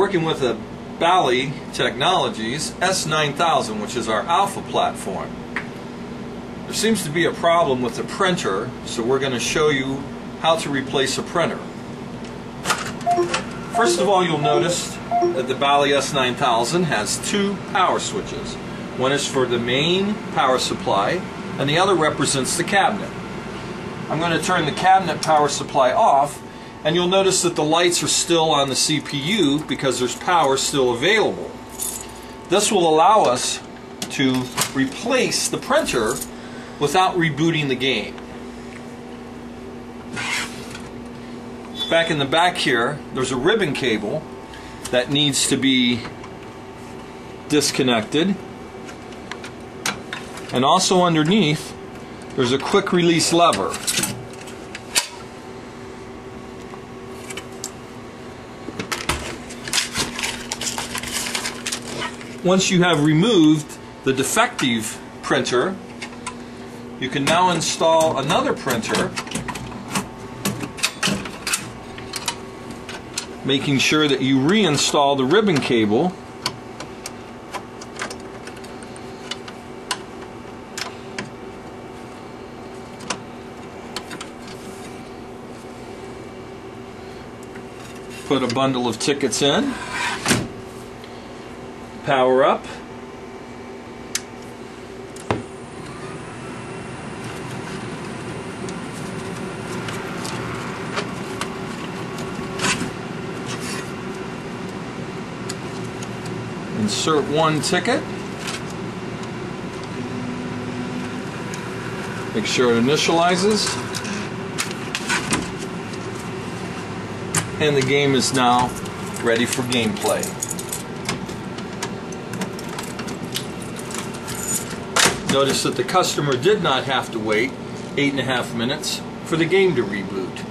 working with a Bally Technologies S9000, which is our alpha platform. There seems to be a problem with the printer, so we're going to show you how to replace a printer. First of all, you'll notice that the Bally S9000 has two power switches. One is for the main power supply, and the other represents the cabinet. I'm going to turn the cabinet power supply off, and you'll notice that the lights are still on the CPU because there's power still available. This will allow us to replace the printer without rebooting the game. Back in the back here, there's a ribbon cable that needs to be disconnected. And also underneath, there's a quick release lever. Once you have removed the defective printer, you can now install another printer, making sure that you reinstall the ribbon cable. Put a bundle of tickets in. Power up. Insert one ticket. Make sure it initializes. And the game is now ready for gameplay. Notice that the customer did not have to wait 8.5 minutes for the game to reboot.